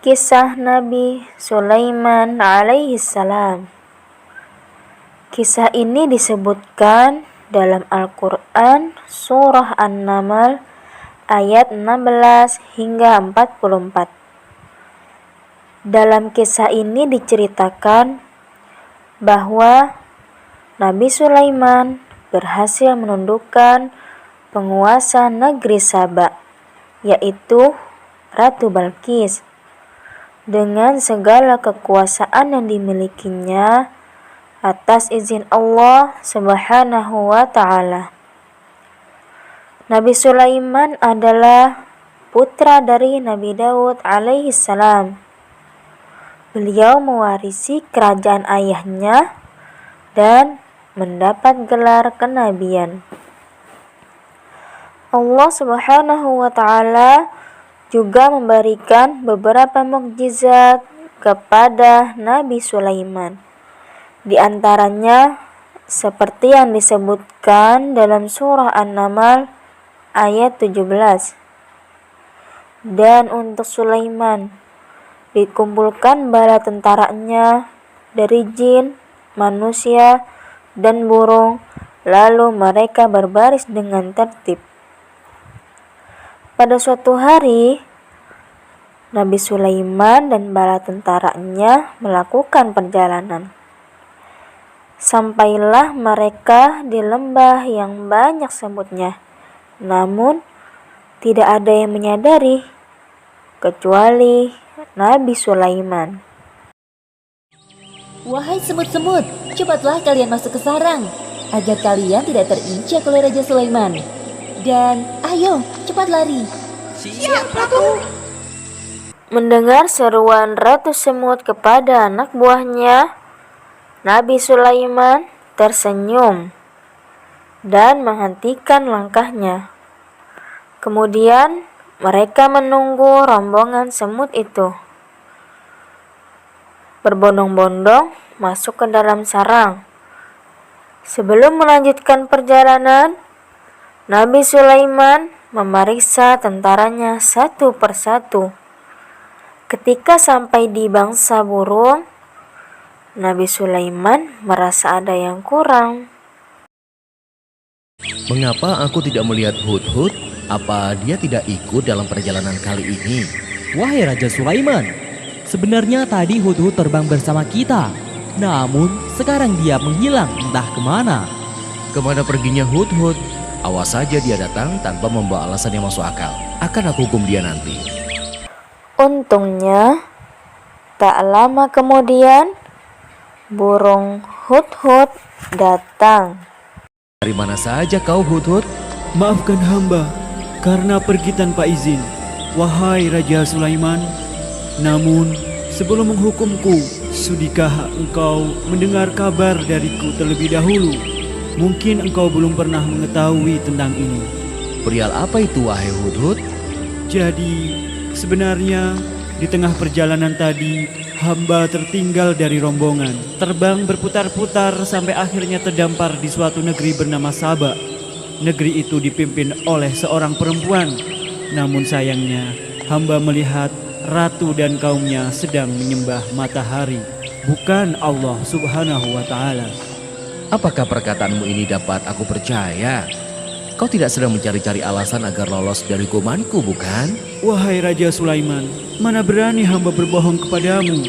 Kisah Nabi Sulaiman alaihi salam. Kisah ini disebutkan dalam Al-Quran Surah An-Naml ayat 16 hingga 44. Dalam kisah ini diceritakan bahwa Nabi Sulaiman berhasil menundukkan penguasa negeri Saba, yaitu Ratu Balqis, dengan segala kekuasaan yang dimilikinya atas izin Allah Subhanahu wa Ta'ala. Nabi Sulaiman adalah putra dari Nabi Daud alaihi salam. Beliau mewarisi kerajaan ayahnya dan mendapat gelar kenabian. Allah Subhanahu wa Ta'ala juga memberikan beberapa mukjizat kepada Nabi Sulaiman. Di antaranya seperti yang disebutkan dalam surah An-Naml ayat 17. Dan untuk Sulaiman dikumpulkan bala tentaranya dari jin, manusia, dan burung, lalu mereka berbaris dengan tertib. Pada suatu hari, Nabi Sulaiman dan bala tentaranya melakukan perjalanan. Sampailah mereka di lembah yang banyak semutnya. Namun, tidak ada yang menyadari, kecuali Nabi Sulaiman. Wahai semut-semut, cepatlah kalian masuk ke sarang, agar kalian tidak terinjak oleh Raja Sulaiman. Dan ayo, cepat lari. Siap, Ratu. Mendengar seruan Ratu Semut kepada anak buahnya, Nabi Sulaiman tersenyum dan menghentikan langkahnya. Kemudian mereka menunggu rombongan semut itu berbondong-bondong masuk ke dalam sarang. Sebelum melanjutkan perjalanan, Nabi Sulaiman memeriksa tentaranya satu persatu. Ketika sampai di bangsa burung, Nabi Sulaiman merasa ada yang kurang. Mengapa aku tidak melihat Hudhud? Apa dia tidak ikut dalam perjalanan kali ini? Wahai Raja Sulaiman, sebenarnya tadi Hudhud terbang bersama kita. Namun sekarang dia menghilang entah kemana. Kemana perginya Hudhud? Awas saja dia datang tanpa membawa alasan yang masuk akal. Akan aku hukum dia nanti. Untungnya, tak lama kemudian, burung Hudhud datang. Dari mana saja kau Hudhud? Maafkan hamba karena pergi tanpa izin, wahai Raja Sulaiman. Namun, sebelum menghukumku, sudikah engkau mendengar kabar dariku terlebih dahulu? Mungkin engkau belum pernah mengetahui tentang ini. Perihal apa itu wahai Hudhud? Jadi, sebenarnya di tengah perjalanan tadi, hamba tertinggal dari rombongan. Terbang berputar-putar sampai akhirnya terdampar di suatu negeri bernama Saba. Negeri itu dipimpin oleh seorang perempuan. Namun sayangnya, hamba melihat ratu dan kaumnya sedang menyembah matahari, bukan Allah Subhanahu wa Ta'ala. Apakah perkataanmu ini dapat aku percaya? Kau tidak sedang mencari-cari alasan agar lolos dari hukumanku, bukan? Wahai Raja Sulaiman, mana berani hamba berbohong kepadamu.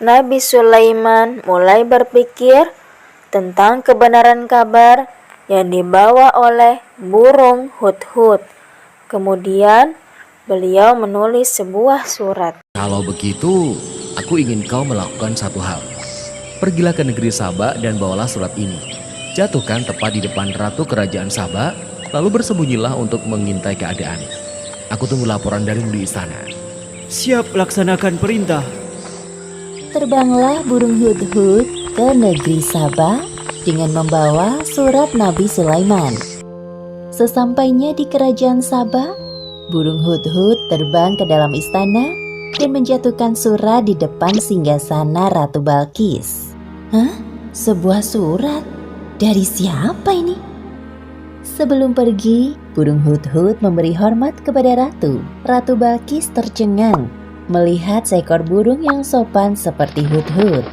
Nabi Sulaiman mulai berpikir tentang kebenaran kabar yang dibawa oleh burung Hudhud. Kemudian beliau menulis sebuah surat. Kalau begitu, aku ingin kau melakukan satu hal. Pergilah ke negeri Saba dan bawalah surat ini. Jatuhkan tepat di depan ratu kerajaan Saba, lalu bersembunyilah untuk mengintai keadaan. Aku tunggu laporan darimu di istana. Siap laksanakan perintah. Terbanglah burung Hudhud ke negeri Saba dengan membawa surat Nabi Sulaiman. Sesampainya di kerajaan Saba, burung Hudhud terbang ke dalam istana dan menjatuhkan surat di depan singgasana Ratu Balqis. Hah? Sebuah surat? Dari siapa ini? Sebelum pergi, burung Hudhud memberi hormat kepada Ratu. Ratu Balqis tercengang. melihat seekor burung yang sopan seperti Hudhud.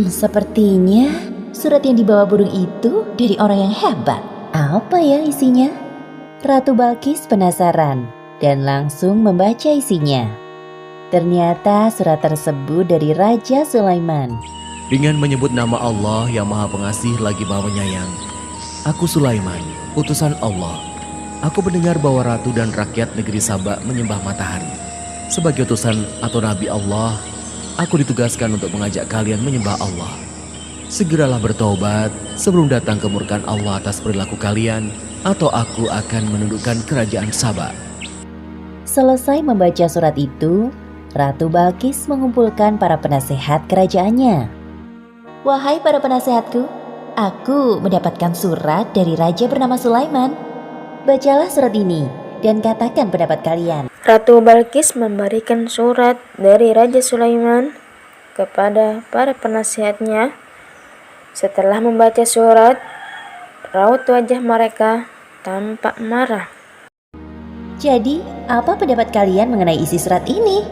Sepertinya surat yang dibawa burung itu dari orang yang hebat. Apa ya isinya? Ratu Balkis penasaran dan langsung membaca isinya. Ternyata surat tersebut dari Raja Sulaiman. Dengan menyebut nama Allah yang Maha Pengasih lagi Maha Penyayang. Aku Sulaiman, utusan Allah. Aku mendengar bahwa ratu dan rakyat negeri Saba menyembah matahari. Sebagai utusan atau nabi Allah, aku ditugaskan untuk mengajak kalian menyembah Allah. Segeralah bertobat sebelum datang kemurkaan Allah atas perilaku kalian, atau aku akan menundukkan kerajaan Saba. Selesai membaca surat itu, Ratu Balkis mengumpulkan para penasehat kerajaannya. Wahai para penasehatku, aku mendapatkan surat dari raja bernama Sulaiman. Bacalah surat ini dan katakan pendapat kalian. Ratu Balkis memberikan surat dari Raja Sulaiman kepada para penasihatnya. Setelah membaca surat, raut wajah mereka tampak marah. Jadi, apa pendapat kalian mengenai isi surat ini?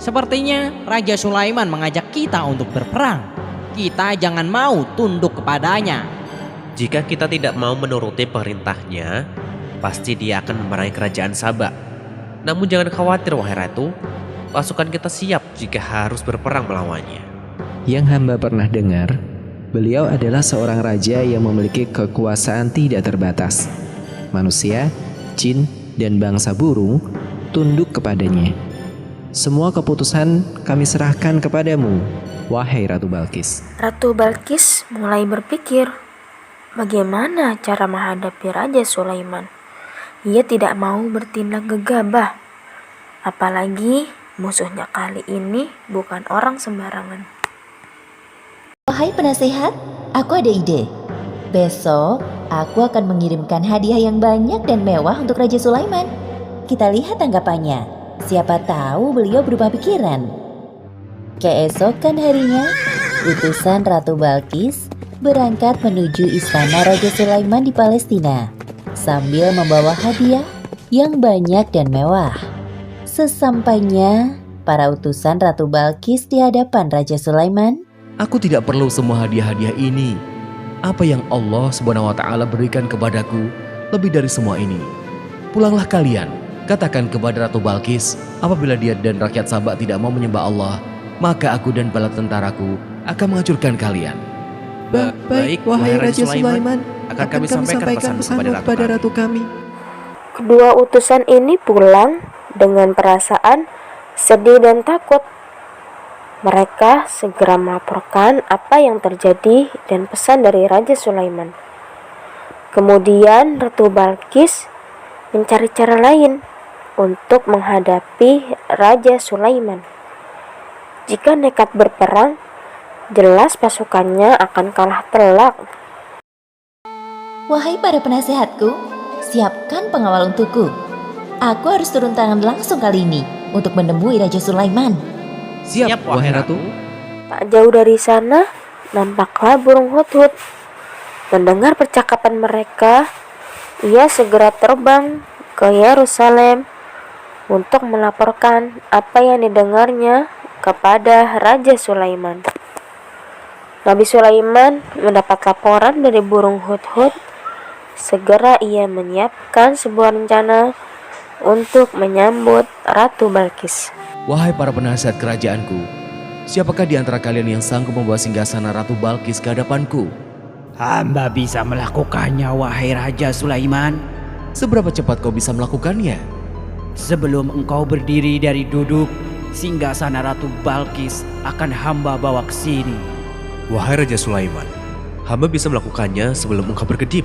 Sepertinya Raja Sulaiman mengajak kita untuk berperang. Kita jangan mau tunduk kepadanya. Jika kita tidak mau menuruti perintahnya, pasti dia akan memerangi kerajaan Saba. Namun jangan khawatir wahai ratu, pasukan kita siap jika harus berperang melawannya. Yang hamba pernah dengar, beliau adalah seorang raja yang memiliki kekuasaan tidak terbatas. Manusia, jin, dan bangsa burung tunduk kepadanya. Semua keputusan kami serahkan kepadamu, wahai Ratu Balkis. Ratu Balkis mulai berpikir, bagaimana cara menghadapi Raja Sulaiman? Ia tidak mau bertindak gegabah. Apalagi musuhnya kali ini bukan orang sembarangan. Wahai penasehat, aku ada ide. Besok, aku akan mengirimkan hadiah yang banyak dan mewah untuk Raja Sulaiman. Kita lihat tanggapannya. Siapa tahu beliau berubah pikiran. Keesokan harinya, utusan Ratu Balkis berangkat menuju istana Raja Sulaiman di Palestina sambil membawa hadiah yang banyak dan mewah. Sesampainya, para utusan Ratu Balkis di hadapan Raja Sulaiman, Aku tidak perlu semua hadiah-hadiah ini. Apa yang Allah SWT berikan kepadaku lebih dari semua ini. Pulanglah kalian, katakan kepada Ratu Balkis, apabila dia dan rakyat Saba tidak mau menyembah Allah, maka aku dan bala tentaraku akan menghancurkan kalian. Baik, wahai Raja Sulaiman, akan kami sampaikan pesanmu kepada ratu kami. Kedua utusan ini pulang dengan perasaan sedih dan takut. Mereka segera melaporkan apa yang terjadi dan pesan dari Raja Sulaiman. Kemudian Ratu Balkis mencari cara lain untuk menghadapi Raja Sulaiman. Jika nekat berperang, jelas pasukannya akan kalah telak. wahai para penasehatku, siapkan pengawal untukku. Aku harus turun tangan langsung kali ini untuk menemui Raja Sulaiman. Siap, wahai ratu. Tak jauh dari sana, nampaklah burung Hudhud. Mendengar percakapan mereka, ia segera terbang ke Yerusalem untuk melaporkan apa yang didengarnya kepada Raja Sulaiman. Nabi Sulaiman mendapat laporan dari burung Hudhud. Segera ia menyiapkan sebuah rencana untuk menyambut Ratu Balkis. Wahai para penasihat kerajaanku, siapakah di antara kalian yang sanggup membawa singgasana Ratu Balkis ke hadapanku? Hamba bisa melakukannya, wahai Raja Sulaiman. Seberapa cepat kau bisa melakukannya? Sebelum engkau berdiri dari duduk, singgasana Ratu Balkis akan hamba bawa ke sini. Wahai Raja Sulaiman, hamba bisa melakukannya sebelum engkau berkedip.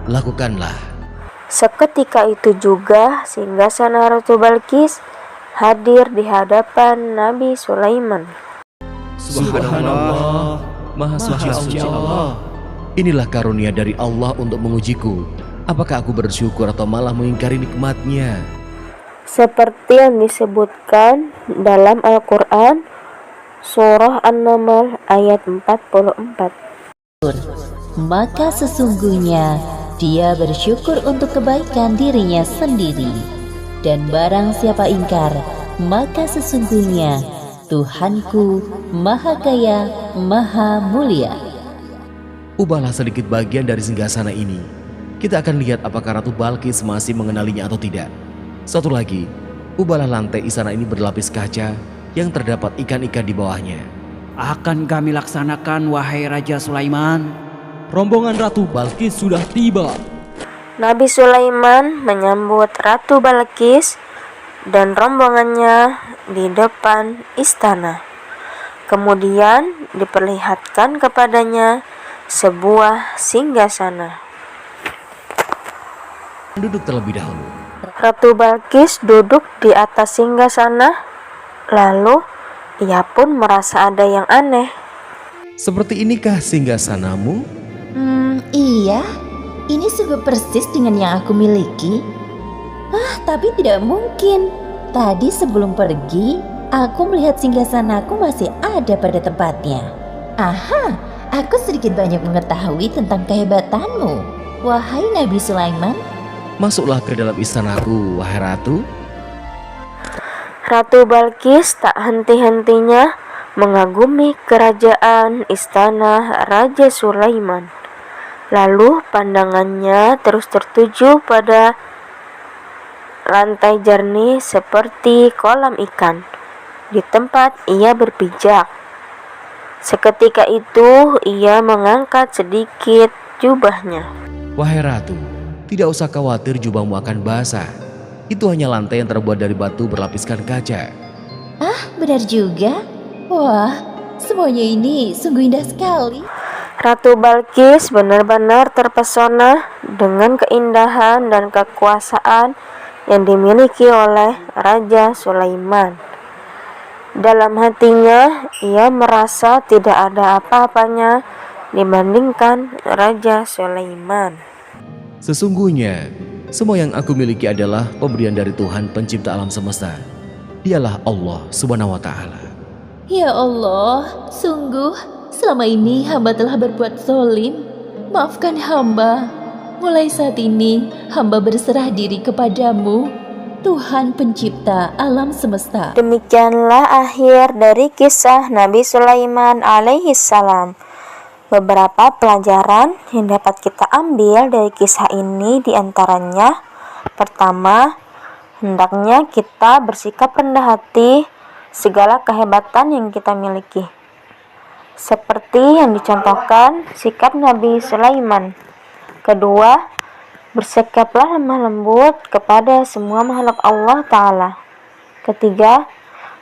Lakukanlah. Seketika itu juga singgasana Ratu Balkis hadir di hadapan Nabi Sulaiman. Subhanallah, Maha Suci Allah. Inilah karunia dari Allah untuk mengujiku. Apakah aku bersyukur atau malah mengingkari nikmatnya? Seperti yang disebutkan dalam Al-Quran, Surah An-Naml ayat 44. Maka sesungguhnya dia bersyukur untuk kebaikan dirinya sendiri. Dan barang siapa ingkar, maka sesungguhnya Tuhanku Maha Kaya, Maha Mulia. Ubahlah sedikit bagian dari singgasana ini. Kita akan lihat apakah Ratu Balkis masih mengenalinya atau tidak. Satu lagi, ubahlah lantai istana ini berlapis kaca yang terdapat ikan-ikan di bawahnya. Akan kami laksanakan, wahai Raja Sulaiman. Rombongan Ratu Balkis sudah tiba. Nabi Sulaiman menyambut Ratu Balkis dan rombongannya di depan istana. Kemudian diperlihatkan kepadanya sebuah singgasana. Duduk terlebih dahulu. Ratu Balkis duduk di atas singgasana, lalu ia pun merasa ada yang aneh. Seperti inikah singgasanamu? Iya, ini sungguh persis dengan yang aku miliki. Tapi tidak mungkin. Tadi sebelum pergi, aku melihat singgasanaku masih ada pada tempatnya. Aha, aku sedikit banyak mengetahui tentang kehebatanmu, wahai Nabi Sulaiman. Masuklah ke dalam istanaku, wahai ratu. Ratu Balkis tak henti-hentinya mengagumi kerajaan istana Raja Sulaiman. Lalu pandangannya terus tertuju pada lantai jernih seperti kolam ikan di tempat ia berpijak. Seketika itu ia mengangkat sedikit jubahnya. Wahai ratu, tidak usah khawatir jubahmu akan basah. Itu hanya lantai yang terbuat dari batu berlapiskan kaca. Benar juga. Wah, semuanya ini sungguh indah sekali. Ratu Balkis benar-benar terpesona dengan keindahan dan kekuasaan yang dimiliki oleh Raja Sulaiman. Dalam hatinya, ia merasa tidak ada apa-apanya dibandingkan Raja Sulaiman. Sesungguhnya, semua yang aku miliki adalah pemberian dari Tuhan pencipta alam semesta. Dialah Allah Subhanahu wa Ta'ala. Ya Allah, sungguh selama ini hamba telah berbuat zalim. Maafkan hamba. Mulai saat ini hamba berserah diri kepadamu, Tuhan pencipta alam semesta. Demikianlah akhir dari kisah Nabi Sulaiman alaihi salam. Beberapa pelajaran yang dapat kita ambil dari kisah ini diantaranya: pertama, hendaknya kita bersikap rendah hati segala kehebatan yang kita miliki, seperti yang dicontohkan sikap Nabi Sulaiman. Kedua, bersikaplah lemah lembut kepada semua makhluk Allah Ta'ala. Ketiga,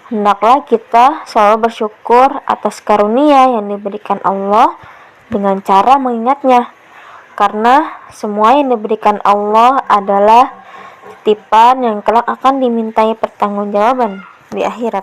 hendaklah kita selalu bersyukur atas karunia yang diberikan Allah dengan cara mengingatnya, karena semua yang diberikan Allah adalah titipan yang kelak akan dimintai pertanggungjawaban di akhirat.